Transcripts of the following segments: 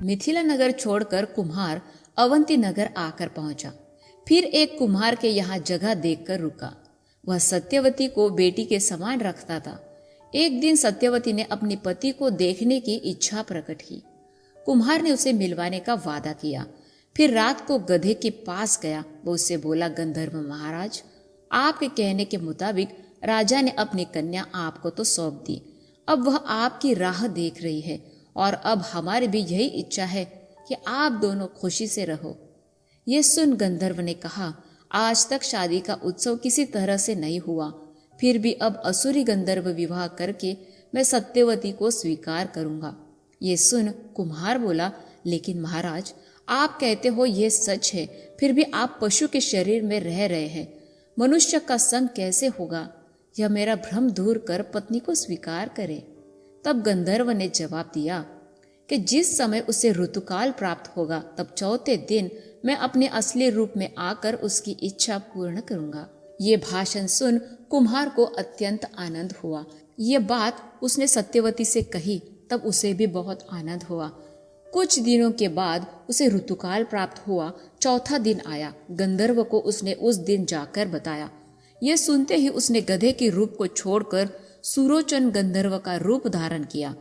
मिथिला नगर छोड़कर कुम्हार अवंती नगर आकर पहुंचा। फिर एक कुम्हार के यहाँ जगह देखकर रुका। वह सत्यवती को बेटी के समान रखता था। एक दिन सत्यवती ने अपने पति को देखने की इच्छा प्रकट की। कुम्हार ने उसे मिलवाने का वादा किया। फिर रात को गधे के पास गया। वो उससे बोला, गंधर्व महाराज, आपके कहने के मुताबिक राजा ने अपनी कन्या आपको तो सौंप दी। अब वह आपकी राह देख रही है और अब हमारी भी यही इच्छा है कि आप दोनों खुशी से रहो। ये सुन गंधर्व ने कहा, आज तक शादी का उत्सव किसी तरह से नहीं हुआ, फिर भी अब असुरी गंधर्व विवाह करके मैं सत्यवती को स्वीकार करूंगा। ये सुन कुम्हार बोला, लेकिन महाराज, आप कहते हो ये सच है, फिर भी आप पशु के शरीर में रह रहे हैं। मनुष्य का संग कैसे होगा? यह मेरा भ्रम दूर कर पत्नी को स्वीकार करे। तब गंधर्व ने जवाब दिया कि जिस समय उसे ऋतुकाल प्राप्त होगा तब चौथे दिन मैं अपने असली रूप में आकर उसकी इच्छा पूर्ण करूंगा। ये भाषण सुन कुम्हार को अत्यंत आनंद हुआ। ये बात उसने सत्यवती से कही, तब उसे भी बहुत आनंद हुआ। कुछ दिनों के बाद उसे ऋतुकाल प्राप्त हुआ। चौथा दिन आया। गंधर्व को उसने उस दिन जाकर बताया। यह सुनते ही उसने गधे के रूप को छोड़कर सुरोचन गंधर्व का रूप धारण किया।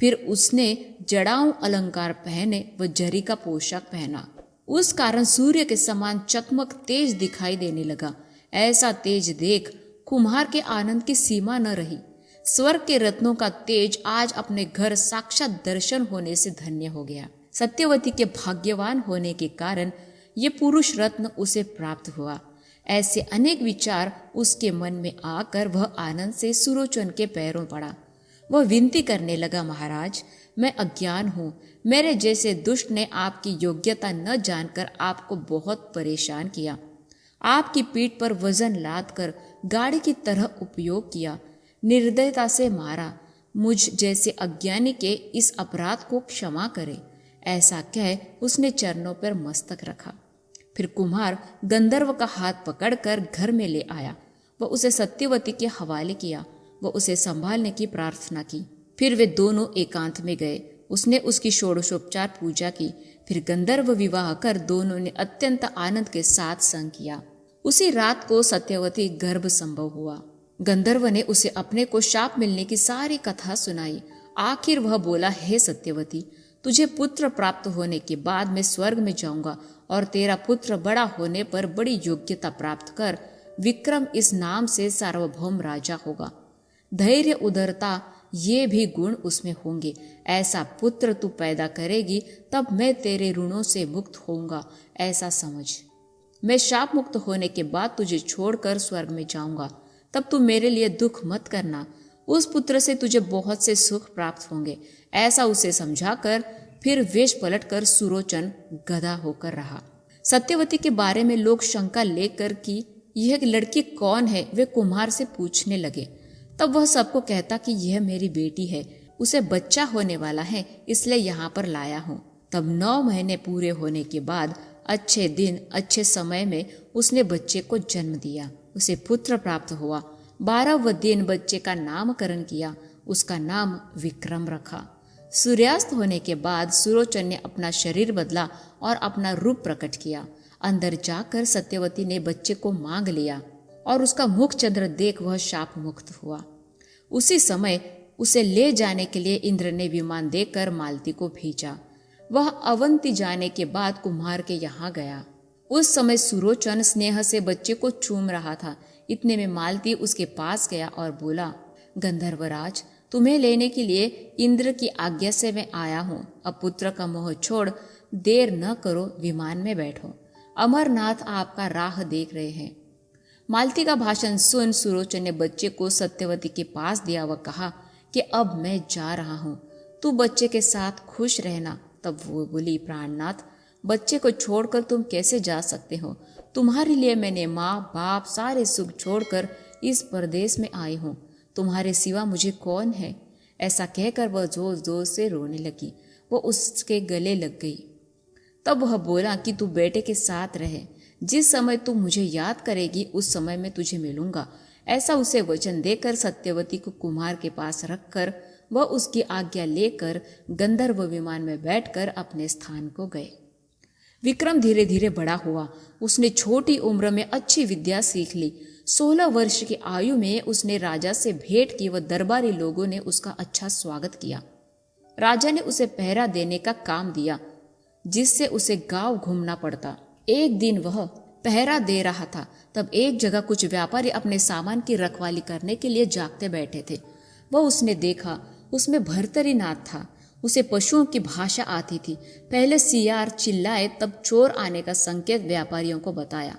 फिर उसने जड़ाऊ अलंकार पहने व जरी का पोशाक पहना। उस कारण सूर्य के समान चकमक तेज दिखाई देने लगा। ऐसा तेज देख कुम्हार के आनंद की सीमा न रही। स्वर्ग के रत्नों का तेज आज अपने घर साक्षात दर्शन होने से धन्य हो गया। सत्यवती के भाग्यवान होने के कारण ये पुरुष रत्न उसे प्राप्त हुआ। ऐसे अनेक विचार उसके मन में आकर वह आनंद से सुरोचन के पैरों पड़ा। वह विनती करने लगा, महाराज, मैं अज्ञान हूँ। मेरे जैसे दुष्ट ने आपकी योग्यता न जानकर आपको बहुत परेशान किया। आपकी पीठ पर वजन लाद कर गाड़ी की तरह उपयोग किया, निर्दयता से मारा। मुझ जैसे अज्ञानी के इस अपराध को क्षमा करे। ऐसा कह उसने चरणों पर मस्तक रखा। फिर कुम्हार गंधर्व का हाथ पकड़कर घर में ले आया। वह उसे सत्यवती के हवाले किया। वह उसे संभालने की प्रार्थना की। फिर वे दोनों एकांत में गए। उसने उसकी षोडशोपचार पूजा की। फिर गंधर्व विवाह कर दोनों ने अत्यंत आनंद के साथ संग किया। उसी रात को सत्यवती गर्भ संभव हुआ। गंधर्व ने उसे अपने को शाप मिलने की सारी कथा सुनाई। आखिर वह बोला, हे सत्यवती, तुझे पुत्र प्राप्त होने के बाद मैं स्वर्ग में जाऊंगा और तेरा पुत्र बड़ा होने पर बड़ी योग्यता प्राप्त कर विक्रम इस नाम से सार्वभौम राजा होगा। धैर्य, उदारता, ये भी गुण उसमें होंगे। ऐसा पुत्र तू पैदा करेगी तब मैं तेरे ऋणों से मुक्त होऊंगा, ऐसा समझ। मैं शाप मुक्त होने के बाद तुझे छोड़कर स्वर्ग में जाऊंगा, तब तू मेरे लिए दुख मत करना। उस पुत्र से तुझे बहुत से सुख प्राप्त होंगे, ऐसा उसे समझाकर फिर वेश पलटकर सुरोचन गधा होकर रहा। सत्यवती के बारे में लोग शंका लेकर कि यह लड़की कौन है, वे कुम्हार से पूछने लगे। तब वह सबको कहता कि यह मेरी बेटी है, उसे बच्चा होने वाला है, इसलिए यहाँ पर लाया हूँ। तब 9 महीने पूरे होने के बाद अच्छे दिन अच्छे समय में उसने बच्चे को जन्म दिया। उसे पुत्र प्राप्त हुआ। 12वें दिन बच्चे का नामकरण किया। उसका नाम विक्रम रखा। सूर्यास्त होने के बाद सुरोचन ने अपना शरीर बदला और अपना रूप प्रकट किया। अंदर जाकर सत्यवती ने बच्चे को मांग लिया और उसका मुख चंद्र देख वह शाप मुक्त हुआ। उसी समय उसे ले जाने के लिए इंद्र ने विमान देकर मालती को भेजा। वह अवंती जाने के बाद कुम्हार के यहाँ गया। उस समय सुरोचन स्नेह से बच्चे को चूम रहा था। इतने में मालती उसके पास गया और बोला, गंधर्वराज, तुम्हें लेने के लिए इंद्र की आज्ञा से मैं आया हूँ। अब पुत्र का मोह छोड़ देर न करो, विमान में बैठो। अमरनाथ आपका राह देख रहे हैं। मालती का भाषण सुन सुरोचन ने बच्चे को सत्यवती के पास दिया व कहा कि अब मैं जा रहा हूँ, तू बच्चे के साथ खुश रहना। तब वो बोली, प्राणनाथ, बच्चे को छोड़कर तुम कैसे जा सकते हो? तुम्हारे लिए मैंने माँ बाप सारे सुख छोड़कर इस परदेश में आई हूँ। तुम्हारे सिवा मुझे कौन है? ऐसा कहकर वह जोर जोर से रोने लगी। वो उसके गले लग गई। तब वह बोला कि तू बेटे के साथ रहे। जिस समय तू मुझे याद करेगी उस समय मैं तुझे मिलूंगा। ऐसा उसे वचन देकर सत्यवती को कुम्हार के पास रखकर वह उसकी आज्ञा लेकर गंधर्व विमान में बैठकर अपने स्थान को गए। विक्रम धीरे धीरे बड़ा हुआ। उसने छोटी उम्र में अच्छी विद्या सीख ली। 16 वर्ष की आयु में उसने राजा से भेंट की व दरबारी लोगों ने उसका अच्छा स्वागत किया। राजा ने उसे पहरा देने का काम दिया, जिससे उसे गांव घूमना पड़ता। एक दिन वह पहरा दे रहा था, तब एक जगह कुछ व्यापारी अपने सामान की रखवाली करने के लिए जागते बैठे थे। वह उसने देखा, उसमें भर्तरी नाथ था। उसे पशुओं की भाषा आती थी। पहले सियार चिल्लाए, तब चोर आने का संकेत व्यापारियों को बताया।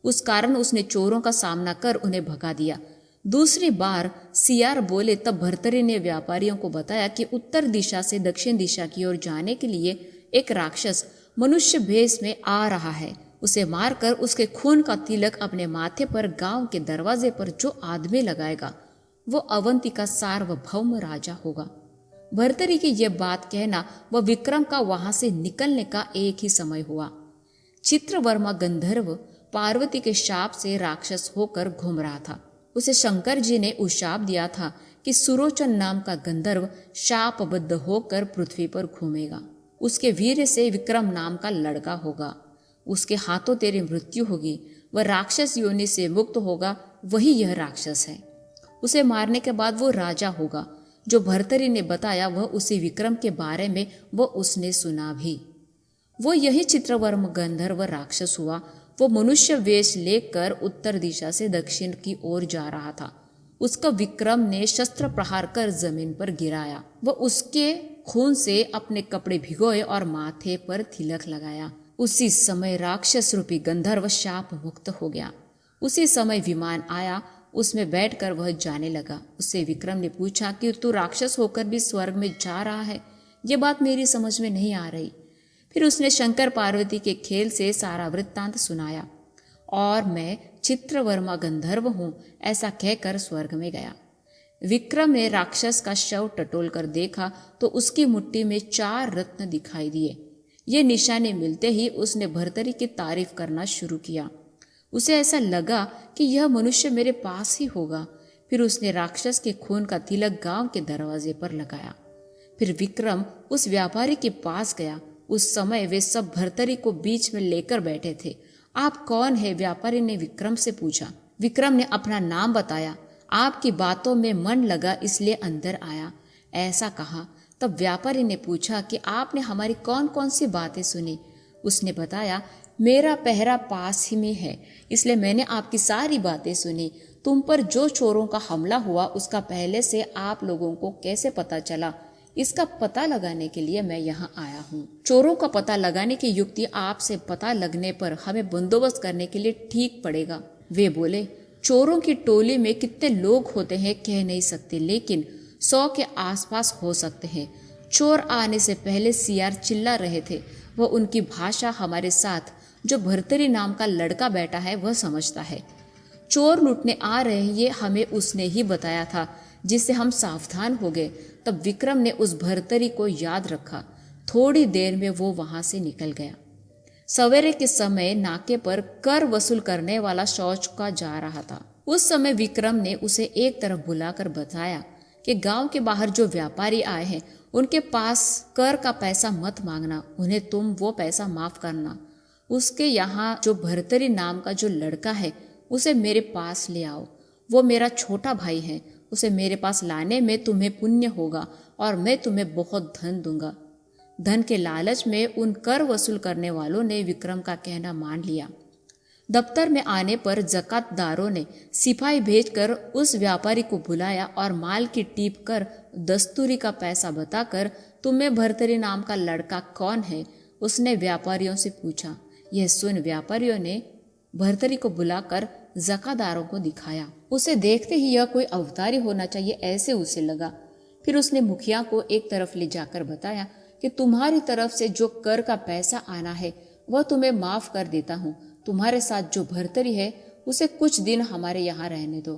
उस कारण उसने चोरों का सामना कर उन्हें भगा दिया। दूसरी बार सियार बोले, तब भर्तरी ने व्यापारियों को बताया कि उत्तर दिशा से दक्षिण दिशा की ओर जाने के लिए एक राक्षस मनुष्य भेष में आ रहा है। उसे मारकर उसके खून का तिलक अपने माथे पर गांव के दरवाजे पर जो आदमी लगाएगा, वो अवंती का सार्वभौम राजा होगा। भर्तरी की यह बात कहना व विक्रम का वहां से निकलने का एक ही समय हुआ। चित्रवर्मा गंधर्व पार्वती के शाप से राक्षस होकर घूम रहा था। उसे शंकर जी ने उशाप दिया था कि सुरोचन नाम का गंधर्व शापबद्ध होकर पृथ्वी पर घूमेगा। उसके वीर्य से विक्रम नाम का लड़का होगा। उसके हाथों तेरी मृत्यु होगी। वह राक्षस योनि से मुक्त होगा, वही यह राक्षस है। उसे मारने के बाद वो राजा होगा। जो भर्तरी ने बताया वह उसी विक्रम के बारे में वो उसने सुना भी। वो यही चित्रवर्म गंधर्व राक्षस हुआ। वो मनुष्य वेश लेकर उत्तर दिशा से दक्षिण की ओर जा रहा था। उसका विक्रम ने शस्त्र प्रहार कर जमीन पर गिराया। वह उसके खून से अपने कपड़े भिगोए और माथे पर तिलक लगाया। उसी समय राक्षस रूपी गंधर्व शाप मुक्त हो गया। उसी समय विमान आया, उसमें बैठकर वह जाने लगा। उससे विक्रम ने पूछा कि तू राक्षस होकर भी स्वर्ग में जा रहा है, ये बात मेरी समझ में नहीं आ रही। फिर उसने शंकर पार्वती के खेल से सारा वृत्तांत सुनाया। और मैं चित्रवर्मा गंधर्व हूँ, ऐसा कहकर स्वर्ग में गया। विक्रम ने राक्षस का शव टटोल कर देखा तो उसकी मुट्ठी में 4 रत्न दिखाई दिए। ये निशाने मिलते ही उसने भर्तरी की तारीफ करना शुरू किया। उसे ऐसा लगा कि यह मनुष्य मेरे पास ही होगा। फिर उसने राक्षस के खून का तिलक गांव के दरवाजे पर लगाया। फिर विक्रम उस व्यापारी के पास गया। उस समय वे सब भर्तरी को बीच में लेकर बैठे थे। आप कौन है? व्यापारी ने विक्रम से पूछा। विक्रम ने अपना नाम बताया। आपकी बातों में मन लगा इसलिए अंदर आया, ऐसा कहा। तब व्यापारी ने पूछा कि आपने हमारी कौन कौन सी बातें सुनी? उसने बताया, मेरा पहरा पास ही में है, इसलिए मैंने आपकी सारी बातें सुनी। तुम पर जो चोरों का हमला हुआ उसका पहले से आप लोगों को कैसे पता चला, इसका पता लगाने के लिए मैं यहाँ आया हूँ। चोरों का पता लगाने की युक्ति आपसे पता लगने पर हमें बंदोबस्त करने के लिए ठीक पड़ेगा। वे बोले, चोरों की टोली में कितने लोग होते हैं कह नहीं सकते, लेकिन 100 के आसपास हो सकते हैं। चोर आने से पहले सियार चिल्ला रहे थे। वह उनकी भाषा हमारे साथ जो भर्तरी नाम का लड़का बैठा है वह समझता है। चोर लूटने आ रहे हैं, ये हमें उसने ही बताया था, जिससे हम सावधान हो गए। तब विक्रम ने उस भर्तरी को याद रखा। थोड़ी देर में वो वहां से निकल गया। सवेरे के समय नाके पर कर वसूल करने वाला शौच का जा रहा था। उस समय विक्रम ने उसे एक तरफ बुलाकर बताया कि गांव के बाहर जो व्यापारी आए हैं उनके पास कर का पैसा मत मांगना, उन्हें तुम वो पैसा माफ करना। उसके यहाँ जो भर्तरी नाम का जो लड़का है उसे मेरे पास ले आओ। वो मेरा छोटा भाई है। उसे मेरे पास लाने में तुम्हें पुण्य होगा और मैं तुम्हें बहुत धन दूंगा। धन के लालच में उन कर वसूल करने वालों ने विक्रम का कहना मान लिया। दफ्तर में आने पर जकातदारों ने सिपाही भेजकर उस व्यापारी को बुलाया और माल की टीप कर दस्तूरी का पैसा बताकर, तुम्हें भर्तरी नाम का लड़का कौन है? उसने व्यापारियों से पूछा। यह सुन व्यापारियों ने भर्तरी को बुलाकर जकातदारों को दिखाया। उसे देखते ही यह कोई अवतारी होना चाहिए ऐसे उसे लगा। फिर उसने मुखिया को एक तरफ ले जाकर बताया कि तुम्हारी तरफ से जो कर का पैसा आना है वह तुम्हें माफ कर देता हूँ। तुम्हारे साथ जो भर्तरी है उसे कुछ दिन हमारे यहाँ रहने दो।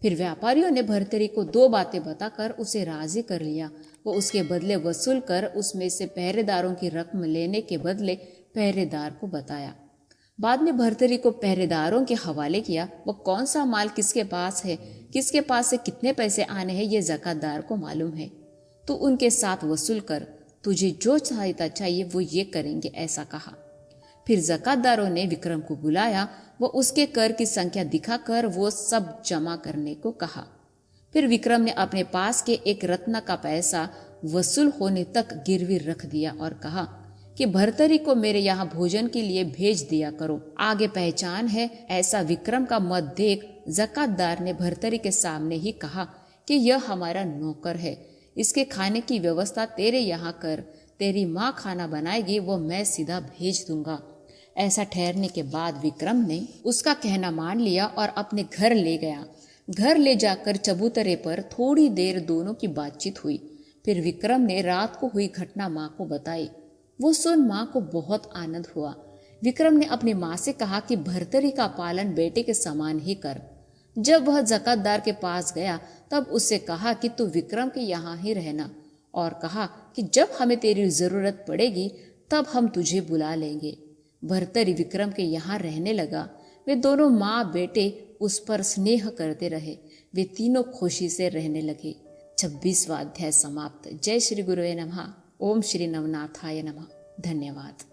फिर व्यापारियों ने भर्तरी को 2 बातें बताकर उसे राजी कर लिया। वो उसके बदले वसूल कर उसमें से पहरेदारों की रकम लेने के बदले पहरेदार को बताया। बाद में भर्तरी को पहरेदारों के हवाले किया। वो कौन सा माल किसके पास है, किसके पास से कितने पैसे आने हैं, ये जकातदार को मालूम है। तू उनके साथ वसूल कर, तुझे जो सहायता चाहिए वो ये करेंगे, ऐसा कहा। फिर ज़कातदारों ने विक्रम को बुलाया व उसके कर की संख्या दिखाकर वो सब जमा करने को कहा। फिर विक्रम ने अपने पास के एक रत्न का पैसा वसूल होने तक गिरवी रख दिया और कहा कि भर्तरी को मेरे यहाँ भोजन के लिए भेज दिया करो, आगे पहचान है। ऐसा विक्रम का मत देख ज़कातदार ने भर्तरी के सामने ही कहा कि यह हमारा नौकर है, इसके खाने की व्यवस्था तेरे यहाँ कर, तेरी माँ खाना बनाएगी वो मैं सीधा भेज दूंगा। ऐसा ठहरने के बाद विक्रम ने उसका कहना मान लिया और अपने घर ले गया। घर ले जाकर चबूतरे पर थोड़ी देर दोनों की बातचीत हुई। फिर विक्रम ने रात को हुई घटना माँ को बताई। वो सुन माँ को बहुत आनंद हुआ। विक्रम ने अपनी माँ से कहा कि भर्तरी का पालन बेटे के समान ही कर। जब वह ज़कातदार के पास गया तब उससे कहा कि तू विक्रम के यहाँ ही रहना, और कहा कि जब हमें तेरी जरूरत पड़ेगी तब हम तुझे बुला लेंगे। भर्तरी विक्रम के यहाँ रहने लगा। वे दोनों माँ बेटे उस पर स्नेह करते रहे। वे तीनों खुशी से रहने लगे। 26वां अध्याय समाप्त। जय श्री गुरुवे नमः। ओम श्री नवनाथाय नमः। धन्यवाद।